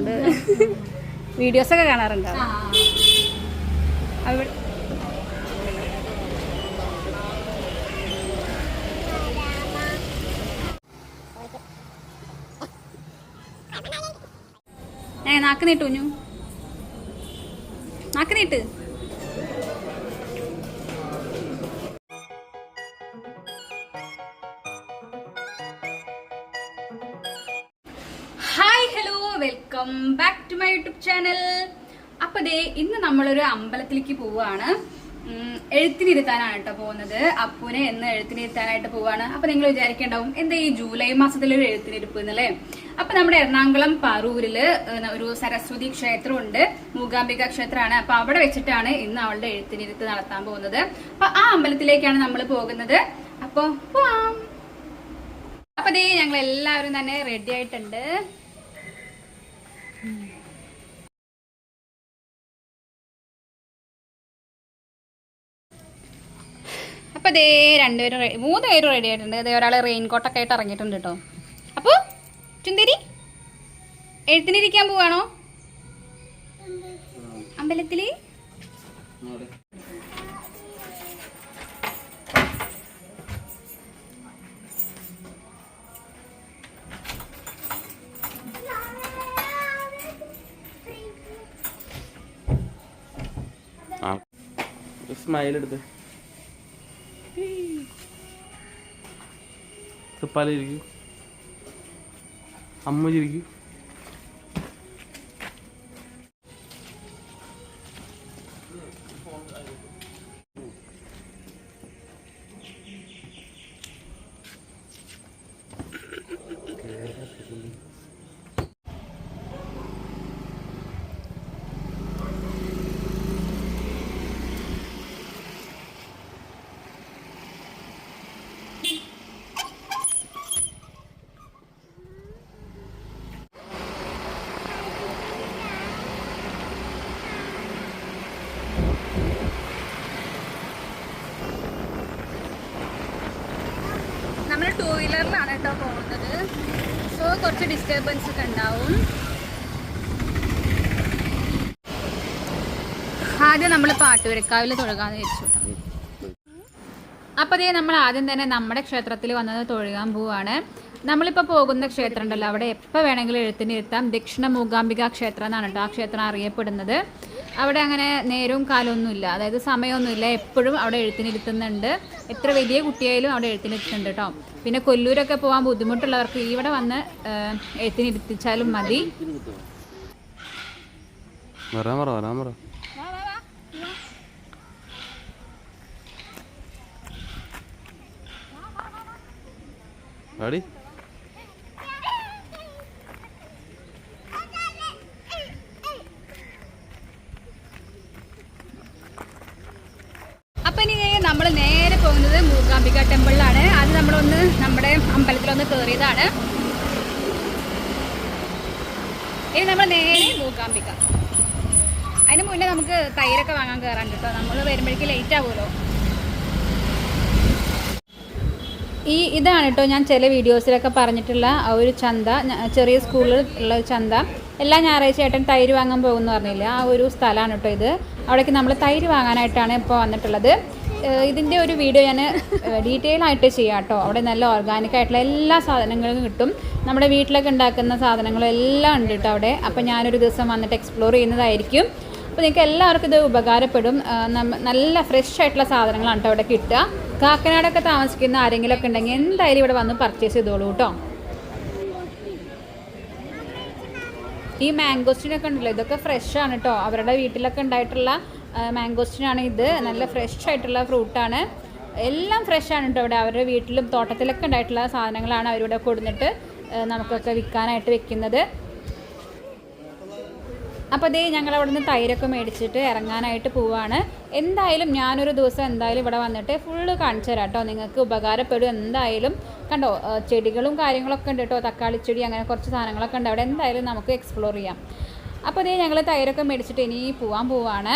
അതുകൊണ്ട് വീഡിയോസൊക്കെ കാണാറുണ്ടാവും. അവിടെ നാക്ക് നീട്ടു കുഞ്ഞു, നാക്ക് നീട്ട്. Hi hello, welcome back to my YouTube channel. അപ്പൊ ദേ ഇന്ന് നമ്മളൊരു അമ്പലത്തിലേക്ക് പോവാണ്. എഴുത്തിനിരുത്താനാണ് കേട്ടോ പോകുന്നത്. അപ്പൂനെ എന്ന് എഴുത്തിനിരുത്താനായിട്ട് പോവാണ്. അപ്പൊ നിങ്ങൾ വിചാരിക്കേണ്ടാവും എന്താ ഈ ജൂലൈ മാസത്തിലൊരു എഴുത്തിനിരുപ്പ് എന്നല്ലേ. അപ്പൊ നമ്മുടെ എറണാകുളം പറൂരില് ഒരു സരസ്വതി ക്ഷേത്രമുണ്ട്, മൂകാംബിക ക്ഷേത്രമാണ്. അപ്പൊ അവിടെ വെച്ചിട്ടാണ് ഇന്ന് അവളുടെ എഴുത്തിനിരുത്ത് നടത്താൻ പോകുന്നത്. അപ്പൊ ആ അമ്പലത്തിലേക്കാണ് നമ്മൾ പോകുന്നത്. അപ്പൊ പോവാം. അപ്പൊ ദേ ഞങ്ങൾ എല്ലാവരും തന്നെ റെഡി ആയിട്ടുണ്ട്. അപ്പൊ ദേ മൂന്ന് പേരും റെഡി ആയിട്ടുണ്ട്. അതേ ഒരാള് റെയിൻകോട്ടൊക്കെ ആയിട്ട് ഇറങ്ങിയിട്ടുണ്ട് കേട്ടോ. അപ്പൊ ചുന്തിരി എഴുത്തിനിരിക്കാൻ പോവാണോ അമ്പലത്തില്? സ്മൈൽ എടുത്ത് പാലിരിക്കും, അമ്മ ചിരിക്കും. നമ്മൾ 2 വീലറിലാണ് കേട്ടോ പോകുന്നത്. സോ കുറച്ച് ഡിസ്റ്റർബൻസ് ഒക്കെ ഉണ്ടാവും. ആദ്യം നമ്മൾ പാട്ടുവരക്കാവിൽ തൊഴുകാന്ന് വെച്ചു കേട്ടോ. അപ്പോൾ അതേ നമ്മൾ ആദ്യം തന്നെ നമ്മുടെ ക്ഷേത്രത്തിൽ വന്നത് തൊഴുകാൻ പോവാണ്. നമ്മളിപ്പോൾ പോകുന്ന ക്ഷേത്രം ഉണ്ടല്ലോ, അവിടെ എപ്പോൾ വേണമെങ്കിലും എഴുത്തിനിരുത്താം. ദക്ഷിണ മൂകാംബിക ക്ഷേത്രം എന്നാണ് കേട്ടോ ആ ക്ഷേത്രം അറിയപ്പെടുന്നത്. അവിടെ അങ്ങനെ നേരവും കാലമൊന്നുമില്ല, അതായത് സമയമൊന്നുമില്ല, എപ്പോഴും അവിടെ എഴുത്തിനിരുത്തുന്നുണ്ട്. എത്ര വലിയ കുട്ടിയായാലും അവിടെ എഴുത്തിനിരുത്തുന്നുണ്ട് കേട്ടോ. പിന്നെ കൊല്ലൂരൊക്കെ പോകാൻ ബുദ്ധിമുട്ടുള്ളവർക്ക് ഇവിടെ വന്ന് എഴുത്തിനിരുത്തിച്ചാലും മതി. അപ്പം ഇനി നമ്മൾ നേരെ പോകുന്നത് മൂകാംബിക ടെമ്പിളിലാണ്. അത് നമ്മളൊന്ന് നമ്മുടെ അമ്പലത്തിലൊന്ന് കയറിയതാണ്. ഇനി നമ്മൾ നേരെ മൂകാംബിക. അതിന് മുന്നേ നമുക്ക് തൈരൊക്കെ വാങ്ങാൻ കയറാൻ കേട്ടോ. നമ്മൾ വരുമ്പോഴേക്ക് ലേറ്റ് ആവുമല്ലോ. ഇതാണ് കേട്ടോ ഞാൻ ചില വീഡിയോസിലൊക്കെ പറഞ്ഞിട്ടുള്ള ആ ഒരു ചന്ത, ചെറിയ സ്കൂളിൽ ഉള്ള ചന്ത. എല്ലാ ഞായറാഴ്ച ഏട്ടൻ തൈര് വാങ്ങാൻ പോകുമെന്ന് പറഞ്ഞില്ല, ആ ഒരു സ്ഥലമാണ് കേട്ടോ ഇത്. അവിടേക്ക് നമ്മൾ തൈര് വാങ്ങാനായിട്ടാണ് ഇപ്പോൾ വന്നിട്ടുള്ളത്. ഇതിൻ്റെ ഒരു വീഡിയോ ഞാൻ ഡീറ്റെയിൽ ആയിട്ട് ചെയ്യാം കേട്ടോ. അവിടെ നല്ല ഓർഗാനിക് ആയിട്ടുള്ള എല്ലാ സാധനങ്ങളും കിട്ടും. നമ്മുടെ വീട്ടിലൊക്കെ ഉണ്ടാക്കുന്ന സാധനങ്ങളും എല്ലാം ഉണ്ട് കേട്ടോ അവിടെ. അപ്പോൾ ഞാനൊരു ദിവസം വന്നിട്ട് എക്സ്പ്ലോർ ചെയ്യുന്നതായിരിക്കും. അപ്പോൾ നിങ്ങൾക്ക് എല്ലാവർക്കും ഇത് ഉപകാരപ്പെടും. നല്ല ഫ്രഷ് ആയിട്ടുള്ള സാധനങ്ങളാണ് കേട്ടോ അവിടെ കിട്ടുക. കാക്കനാടൊക്കെ താമസിക്കുന്ന ആരെങ്കിലുമൊക്കെ ഉണ്ടെങ്കിൽ എന്തായാലും ഇവിടെ വന്ന് പർച്ചേസ് ചെയ്തോളൂ കേട്ടോ. ഈ മാംഗോസ്റ്റിനൊക്കെ ഉണ്ടല്ലോ, ഇതൊക്കെ ഫ്രഷാണ് കേട്ടോ. അവരുടെ വീട്ടിലൊക്കെ ഉണ്ടായിട്ടുള്ള മാംഗോസ്റ്റിനാണ് ഇത്. നല്ല ഫ്രഷ് ആയിട്ടുള്ള ഫ്രൂട്ടാണ്. എല്ലാം ഫ്രഷാണ് കേട്ടോ ഇവിടെ. അവരുടെ വീട്ടിലും തോട്ടത്തിലൊക്കെ ഉണ്ടായിട്ടുള്ള സാധനങ്ങളാണ് അവരിവിടെ കൊടുത്തിട്ട് നമുക്കൊക്കെ വിൽക്കാനായിട്ട് വെക്കുന്നത്. അപ്പോൾ അതേ ഞങ്ങൾ അവിടെ നിന്ന് തൈരൊക്കെ മേടിച്ചിട്ട് ഇറങ്ങാനായിട്ട് പോവുകയാണ്. എന്തായാലും ഞാനൊരു ദിവസം എന്തായാലും ഇവിടെ വന്നിട്ട് ഫുള്ള് കാണിച്ചു തരാം കേട്ടോ. നിങ്ങൾക്ക് ഉപകാരപ്പെടും എന്തായാലും. കണ്ടോ ചെടികളും കാര്യങ്ങളൊക്കെ ഉണ്ട് കേട്ടോ. തക്കാളി ചെടി അങ്ങനെ കുറച്ച് സാധനങ്ങളൊക്കെ ഉണ്ട് അവിടെ. എന്തായാലും നമുക്ക് എക്സ്പ്ലോർ ചെയ്യാം. അപ്പോൾ അതേ ഞങ്ങൾ തൈരൊക്കെ മേടിച്ചിട്ട് ഇനി പോവാൻ പോവാണ്.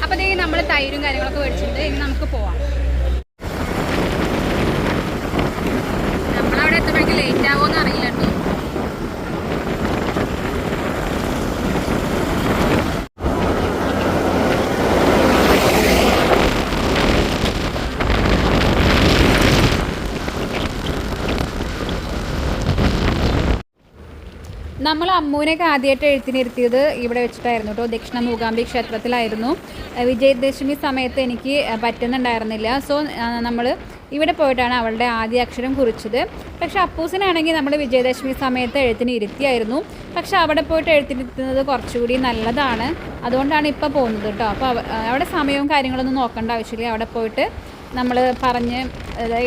അപ്പോൾ അതേ നമ്മൾ തൈരും കാര്യങ്ങളൊക്കെ മേടിച്ചിട്ട് ഇനി നമുക്ക് പോവാം. നമ്മളവിടെ എത്തുമ്പോഴേക്കും ലേറ്റ് ആവുമെന്ന് അറിയില്ല നമ്മൾ അമ്മൂനെയൊക്കെ ആദ്യമായിട്ട് എഴുത്തിനിരുത്തിയത് ഇവിടെ വെച്ചിട്ടായിരുന്നു കേട്ടോ. ദക്ഷിണ മൂകാംബി ക്ഷേത്രത്തിലായിരുന്നു. വിജയദശമി സമയത്ത് എനിക്ക് പറ്റുന്നുണ്ടായിരുന്നില്ല. സോ നമ്മൾ ഇവിടെ പോയിട്ടാണ് അവളുടെ ആദ്യ അക്ഷരം കുറിച്ചത്. പക്ഷേ അപ്പൂസിനാണെങ്കിൽ നമ്മൾ വിജയദശമി സമയത്ത് എഴുത്തിന് ഇരുത്തിയായിരുന്നു. പക്ഷെ അവിടെ പോയിട്ട് എഴുത്തിനിരുത്തുന്നത് കുറച്ചുകൂടി നല്ലതാണ്. അതുകൊണ്ടാണ് ഇപ്പോൾ പോകുന്നത് കേട്ടോ. അപ്പോൾ അവിടെ സമയവും കാര്യങ്ങളൊന്നും നോക്കേണ്ട ആവശ്യമില്ല. അവിടെ പോയിട്ട് നമ്മൾ പറഞ്ഞ്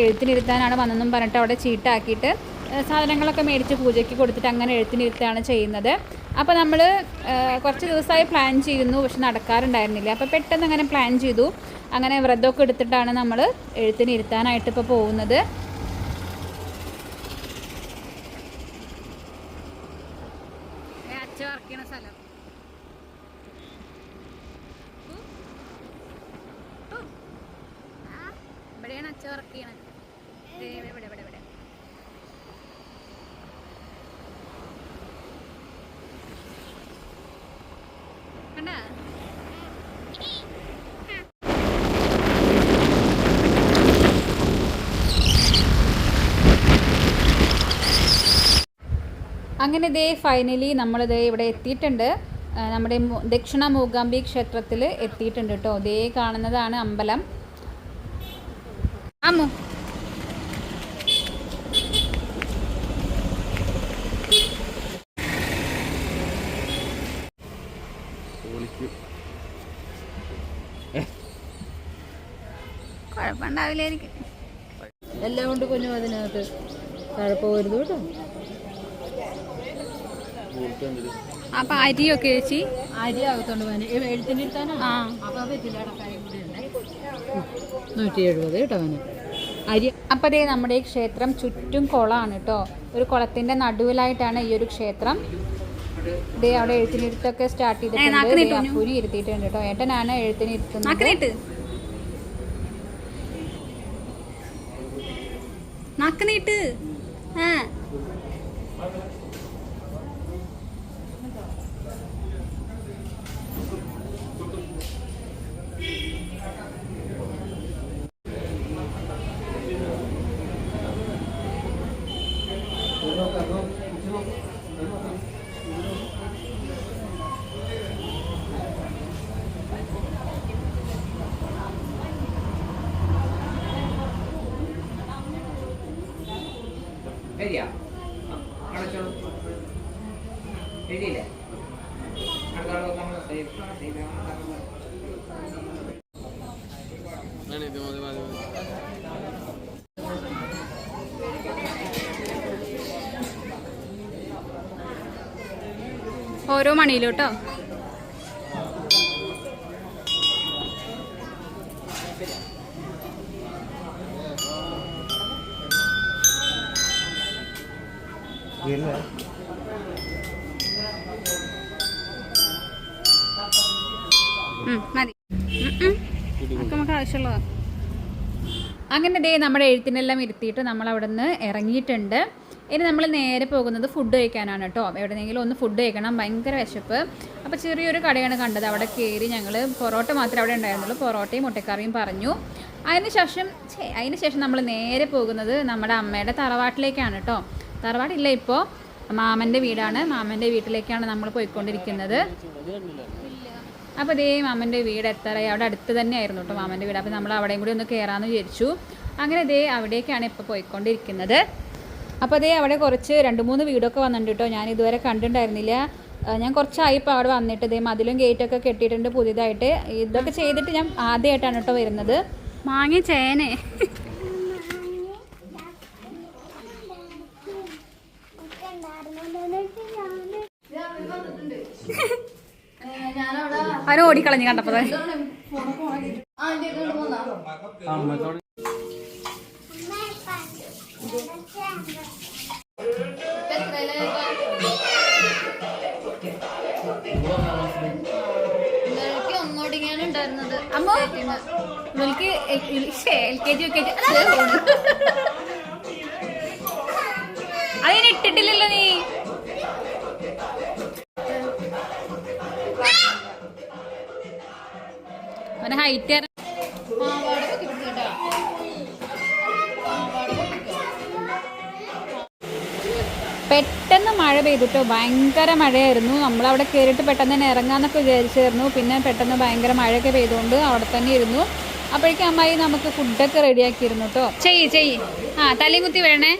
എഴുത്തിനിരുത്താനാണ് വന്നെന്നും പറഞ്ഞിട്ട് അവിടെ ചീട്ടാക്കിയിട്ട് സാധനങ്ങളൊക്കെ മേടിച്ച് പൂജയ്ക്ക് കൊടുത്തിട്ട് അങ്ങനെ എഴുത്തിനിരുത്താണ് ചെയ്യുന്നത്. അപ്പോൾ നമ്മൾ കുറച്ച് ദിവസമായി പ്ലാൻ ചെയ്യുന്നു, പക്ഷെ നടക്കാറുണ്ടായിരുന്നില്ല. അപ്പോൾ പെട്ടെന്ന് അങ്ങനെ പ്ലാൻ ചെയ്തു. അങ്ങനെ വ്രതമൊക്കെ എടുത്തിട്ടാണ് നമ്മൾ എഴുത്തിനിരുത്താനായിട്ട് ഇപ്പോൾ പോകുന്നത്. സ്ഥലം ഇവിടെയാണ് അച്ഛ വർക്ക് ചെയ്യണത്. ഇവിടെ ഇവിടെ ഇവിടെ കണ്ടാ. അങ്ങനെ ദേ ഫൈനലി നമ്മളിത് ഇവിടെ എത്തിയിട്ടുണ്ട്. നമ്മുടെ ദക്ഷിണ മൂകാംബി ക്ഷേത്രത്തിൽ എത്തിയിട്ടുണ്ട് കേട്ടോ. ദേ കാണുന്നതാണ് അമ്പലം. അമ്മു കുഴപ്പമുണ്ടാവില്ലായിരിക്കും. എല്ലാം കൊണ്ട് കുഞ്ഞും അതിനകത്ത് കുഴപ്പമായിരുന്നു കേട്ടോ. അപ്പം അരിയൊക്കെ ചേച്ചി അരി അകത്തോണ്ട് പോകാൻ എഴുത്തിനിരുത്താനോ? ആ അപ്പം പറ്റില്ല. കാര്യം കൂടി ഉണ്ട്. 170 കേട്ടോ അവന് അരി. അപ്പോൾ ദേ നമ്മുടെ ഈ ക്ഷേത്രം ചുറ്റും കുളമാണ് കേട്ടോ. ഒരു കുളത്തിൻ്റെ നടുവിലായിട്ടാണ് ഈ ഒരു ക്ഷേത്രം. ദേ അവിടെ എഴുത്തിനിരുത്തൊക്കെ സ്റ്റാർട്ട് ചെയ്തിട്ടുണ്ട്. അപ്പൂരി ഇരുത്തിയിട്ടുണ്ട് കേട്ടോ. ഏട്ടനാണ് എഴുത്തിനിരുത്തുന്നത്. നാക്ക് നീട്ട്. ശരിയാ അടച്ചോളൂ. ശരിയില്ലേ? അടുത്ത ആൾ നമ്മൾ ഓരോ മണിയിലോട്ടോ. മതി, നമുക്ക് ആവശ്യമുള്ളതാണ്. അങ്ങനെ ദേ നമ്മുടെ എഴുത്തിനെല്ലാം ഇരുത്തിയിട്ട് നമ്മൾ അവിടെ നിന്ന് ഇറങ്ങിയിട്ടുണ്ട്. ഇനി നമ്മൾ നേരെ പോകുന്നത് ഫുഡ് കഴിക്കാനാണ് കേട്ടോ. എവിടെയെങ്കിലും ഒന്ന് ഫുഡ് കഴിക്കണം, ഭയങ്കര വിശപ്പ്. അപ്പോൾ ചെറിയൊരു കടയാണ് കണ്ടത്. അവിടെ കയറി ഞങ്ങൾ പൊറോട്ട മാത്രമേ അവിടെ ഉണ്ടായിരുന്നുള്ളൂ. പൊറോട്ടയും മുട്ടക്കറിയും പറഞ്ഞു. അതിന് ശേഷം നമ്മൾ നേരെ പോകുന്നത് നമ്മുടെ അമ്മയുടെ തറവാട്ടിലേക്കാണ് കേട്ടോ. തറവാടില്ല, ഇപ്പോൾ മാമൻ്റെ വീടാണ്. മാമൻ്റെ വീട്ടിലേക്കാണ് നമ്മൾ പോയിക്കൊണ്ടിരിക്കുന്നത്. അപ്പോൾ ദേ മാമൻ്റെ വീട് എത്താറായി. അവിടെ അടുത്ത് തന്നെയായിരുന്നു കേട്ടോ മാമൻ്റെ വീട്. അപ്പോൾ നമ്മൾ അവിടെയും കൂടി ഒന്ന് കയറാമെന്ന് വിചാരിച്ചു. അങ്ങനെ ദേ അവിടേക്കാണ് ഇപ്പോൾ പോയിക്കൊണ്ടിരിക്കുന്നത്. അപ്പോൾ ദേ അവിടെ കുറച്ച് 2-3 വീടൊക്കെ വന്നിട്ടുണ്ട് കേട്ടോ. ഞാൻ ഇതുവരെ കണ്ടിട്ടുണ്ടായിരുന്നില്ല. ഞാൻ കുറച്ചായി ഇപ്പോൾ അവിടെ വന്നിട്ട്. ദേ മതിലും ഗേറ്റൊക്കെ കെട്ടിയിട്ടുണ്ട് പുതിയതായിട്ട്. ഇതൊക്കെ ചെയ്തിട്ട് ഞാൻ ആദ്യമായിട്ടാണ് കേട്ടോ വരുന്നത്. മാങ്ങ ചേനെ അവന് ഓടിക്കളഞ്ഞു കണ്ടപ്പോ. ഒന്നോടിങ്ങാനുണ്ടായിരുന്നത് അമ്മോ ഇവൾക്ക് LKG UKG അതിന് ഇട്ടിട്ടില്ലല്ലോ നീ. അവന് ഹൈറ്റ് പെട്ടെന്ന് മഴ മഴ പെയ്തിട്ടോ, ഭയങ്കര മഴയായിരുന്നു. നമ്മളവിടെ കയറിയിട്ട് പെട്ടെന്ന് തന്നെ ഇറങ്ങാമെന്നൊക്കെ വിചാരിച്ചായിരുന്നു. പിന്നെ പെട്ടെന്ന് ഭയങ്കര മഴയൊക്കെ പെയ്തുകൊണ്ട് അവിടെ തന്നെ ഇരുന്നു. അപ്പോഴേക്കും അമ്മായി നമുക്ക് ഫുഡൊക്കെ റെഡിയാക്കിയിരുന്നു കേട്ടോ. ചെയ്യ് ആ തലയും കുത്തി വേണേ.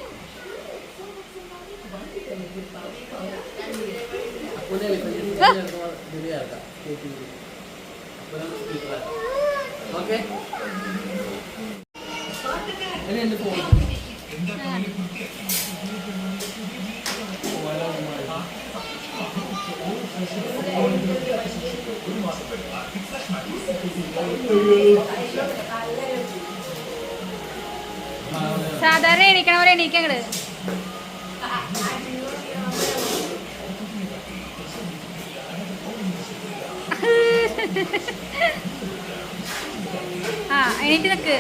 സാധാരണ എണീക്കണവരെ എണീക്കങ്ങട്. ആ എണീറ്റ് നിക്ക്.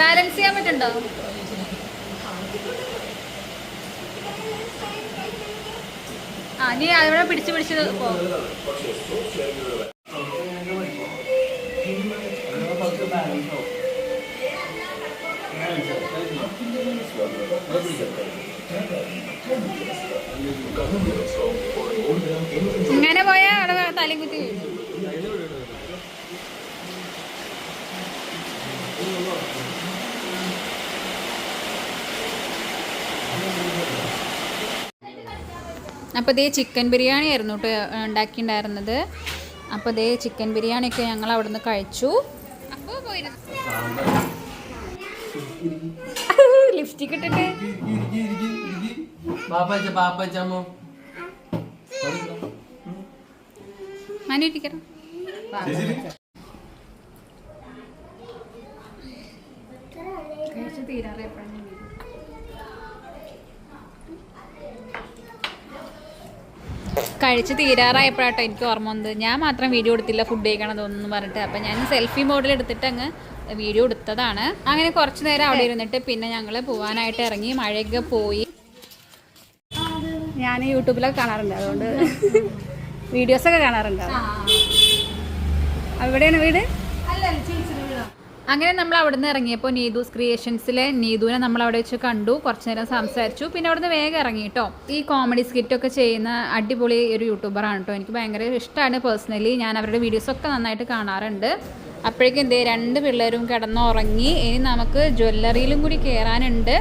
ബാലൻസ് ചെയ്യാൻ പറ്റുണ്ടോ? ആ നീ അവിടെ പിടിച്ച് പോ. ഇങ്ങനെ പോയാ അവിടെ തലയും കുത്തി വീഴും. അപ്പോൾ ഇതേ ചിക്കൻ ബിരിയാണി ആയിരുന്നു കേട്ടോ ഉണ്ടാക്കിയിട്ടുണ്ടായിരുന്നത്. അപ്പോൾ ഇതേ ചിക്കൻ ബിരിയാണിയൊക്കെ ഞങ്ങൾ അവിടെ നിന്ന് കഴിച്ചു. അപ്പോൾ പോയിരുന്നു ലിപ്സ്റ്റിക് ഇട്ടിട്ട് മനിട്ടിക്കണം. കഴിച്ച് തീരാറെപ്പോഴാണ് കഴിച്ച് തീരാറായപ്പോഴാട്ടോ എനിക്ക് ഓർമ്മ വന്നത്. ഞാൻ മാത്രം വീഡിയോ എടുത്തില്ല ഫുഡ് കഴിക്കണം തോന്നുന്നു പറഞ്ഞിട്ട്. അപ്പം ഞാൻ സെൽഫി മോഡിൽ എടുത്തിട്ട് അങ്ങ് വീഡിയോ എടുത്തതാണ്. അങ്ങനെ കുറച്ച് നേരം അവിടെ ഇരുന്നിട്ട് പിന്നെ ഞങ്ങൾ പോകാനായിട്ട് ഇറങ്ങി. മഴയൊക്കെ പോയി. ഞാൻ യൂട്യൂബിലൊക്കെ കാണാറുണ്ട്, അതുകൊണ്ട് വീഡിയോസൊക്കെ കാണാറുണ്ട്. എവിടെയാണ് വീട്? അങ്ങനെ നമ്മൾ അവിടെ നിന്ന് ഇറങ്ങിയപ്പോൾ നീതൂസ് ക്രിയേഷൻസിലെ നീതുവിനെ നമ്മൾ അവിടെ വെച്ച് കണ്ടു. കുറച്ച് നേരം സംസാരിച്ചു. പിന്നെ അവിടെ നിന്ന് വേഗം ഇറങ്ങി കേട്ടോ. ഈ കോമഡി സ്കിറ്റൊക്കെ ചെയ്യുന്ന അടിപൊളി ഒരു യൂട്യൂബറാണ് കേട്ടോ. എനിക്ക് ഭയങ്കര ഇഷ്ടമാണ് പേഴ്സണലി. ഞാൻ അവരുടെ വീഡിയോസൊക്കെ നന്നായിട്ട് കാണാറുണ്ട്. അപ്പോഴേക്കും എന്തേ 2 പിള്ളേരും കിടന്നുറങ്ങി. ഇനി നമുക്ക് ജ്വല്ലറിയിലും കൂടി കയറാനുണ്ട്.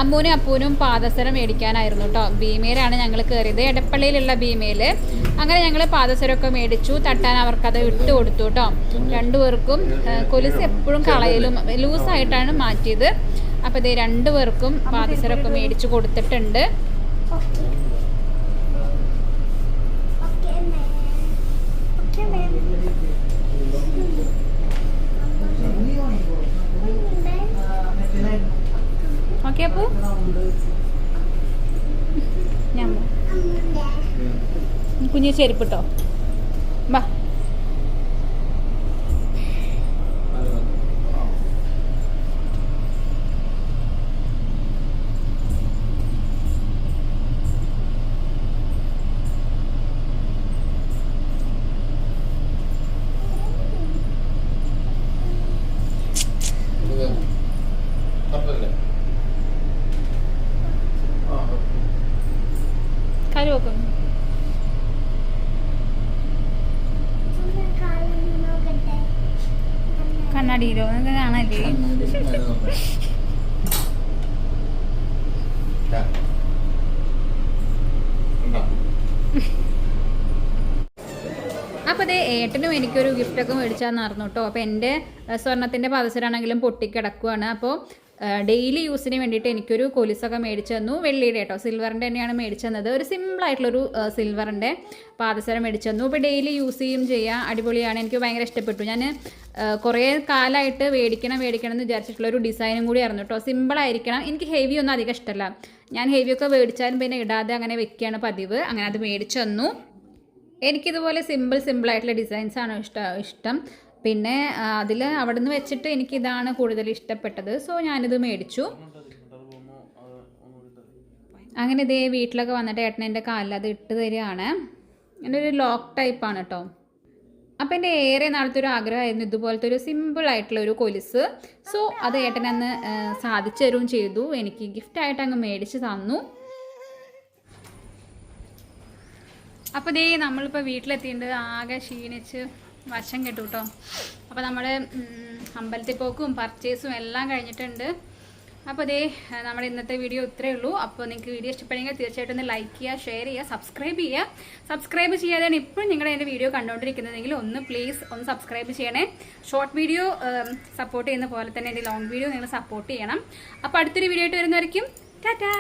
അമ്മൂനും അപ്പൂനും പാദസരം മേടിക്കാനായിരുന്നു കേട്ടോ. ഭീമയിലാണ് ഞങ്ങൾ കയറിയത്, എടപ്പള്ളിയിലുള്ള ഭീമയിൽ. അങ്ങനെ ഞങ്ങൾ പാദസരമൊക്കെ മേടിച്ചു. തട്ടാൻ അവർക്കത് ഇട്ട് കൊടുത്തു കേട്ടോ. 2 പേർക്കും കൊലുസ് എപ്പോഴും കളയലും ലൂസായിട്ടാണ് മാറ്റിയത്. അപ്പോൾ ഇതേ 2 പേർക്കും പാദസരമൊക്കെ മേടിച്ചു കൊടുത്തിട്ടുണ്ട്. ഓക്കെ അപ്പൂ, ഞാൻ കുഞ്ഞു ചെരുപ്പിട്ടോ. ബാ കരി വെക്കും. കണ്ണാടിയിലോ നിങ്ങൾക്ക് കാണാല്ലേ? അപ്പോൾ അതേ ഏട്ടനും എനിക്കൊരു ഗിഫ്റ്റൊക്കെ മേടിച്ചാന്ന് കേട്ടോ. അപ്പോൾ എൻ്റെ സ്വർണ്ണത്തിൻ്റെ പാദസരാണെങ്കിലും പൊട്ടിക്കിടക്കുവാണ്. അപ്പോൾ ഡെയിലി യൂസിന് വേണ്ടിയിട്ട് എനിക്കൊരു കൊലുസൊക്കെ മേടിച്ചു തന്നു. വെള്ളിയുടെ കേട്ടോ, സിൽവറിൻ്റെ തന്നെയാണ് മേടിച്ചു തന്നത്. ഒരു സിമ്പിളായിട്ടുള്ളൊരു സിൽവറിൻ്റെ പാദസരം മേടിച്ചു തന്നു. അപ്പോൾ ഡെയിലി യൂസ് ചെയ്യാം, അടിപൊളിയാണ്. എനിക്ക് ഭയങ്കര ഇഷ്ടപ്പെട്ടു. ഞാൻ കുറേ കാലമായിട്ട് മേടിക്കണം എന്ന് വിചാരിച്ചിട്ടുള്ളൊരു ഡിസൈനും കൂടി ആയിരുന്നു കേട്ടോ. സിമ്പിളായിരിക്കണം. എനിക്ക് ഹെവി ഒന്നും അധികം ഇഷ്ടമല്ല. ഞാൻ ഹെവിയൊക്കെ മേടിച്ചാലും പിന്നെ ഇടാതെ അങ്ങനെ വെക്കുകയാണ് പതിവ്. അങ്ങനെ അത് മേടിച്ചു തന്നു. എനിക്കിതുപോലെ സിമ്പിളായിട്ടുള്ള ഡിസൈൻസാണ് ഇഷ്ടം. പിന്നെ അതിൽ അവിടെ നിന്ന് വെച്ചിട്ട് എനിക്കിതാണ് കൂടുതൽ ഇഷ്ടപ്പെട്ടത്. സോ ഞാനിത് മേടിച്ചു. അങ്ങനെ ഇതേ വീട്ടിലൊക്കെ വന്നിട്ട് ഏട്ടൻ എൻ്റെ കാലിൽ അത് ഇട്ട് തരികയാണ്. എൻ്റെ ഒരു ലോക്ക് ടൈപ്പാണ് കേട്ടോ. അപ്പോൾ എൻ്റെ ഏറെ നാളത്തെ ഒരു ആഗ്രഹമായിരുന്നു ഇതുപോലത്തെ ഒരു സിമ്പിളായിട്ടുള്ള ഒരു കൊലുസ്. സോ അത് ഏട്ടനന്ന് സാധിച്ചു തരുകയും ചെയ്തു. എനിക്ക് ഗിഫ്റ്റായിട്ട് അങ്ങ് മേടിച്ച് തന്നു. അപ്പോൾ ദേ നമ്മളിപ്പോൾ വീട്ടിലെത്തിയിട്ടുണ്ട്. ആകെ ക്ഷീണിച്ച് വശം കെട്ടു കേട്ടോ. അപ്പോൾ നമ്മുടെ അമ്പലത്തിൽ പോക്കും പർച്ചേസും എല്ലാം കഴിഞ്ഞിട്ടുണ്ട്. അപ്പോൾ ദേ നമ്മുടെ ഇന്നത്തെ വീഡിയോ ഇത്രയേ ഉള്ളൂ. അപ്പോൾ നിങ്ങൾക്ക് വീഡിയോ ഇഷ്ടപ്പെടുമെങ്കിൽ തീർച്ചയായിട്ടും ഒന്ന് ലൈക്ക് ചെയ്യുക, ഷെയർ ചെയ്യുക, സബ്സ്ക്രൈബ് ചെയ്യുക. സബ്സ്ക്രൈബ് ചെയ്യാതെയാണ് ഇപ്പോഴും നിങ്ങൾ എൻ്റെ വീഡിയോ കണ്ടുകൊണ്ടിരിക്കുന്നതെങ്കിൽ ഒന്ന് പ്ലീസ് ഒന്ന് സബ്സ്ക്രൈബ് ചെയ്യണേ. ഷോർട്ട് വീഡിയോ സപ്പോർട്ട് ചെയ്യുന്ന പോലെ തന്നെ എൻ്റെ ലോങ് വീഡിയോ നിങ്ങൾ സപ്പോർട്ട് ചെയ്യണം. അപ്പോൾ അടുത്തൊരു വീഡിയോ ആയിട്ട് വരുന്നവരേക്കും ടാറ്റാ.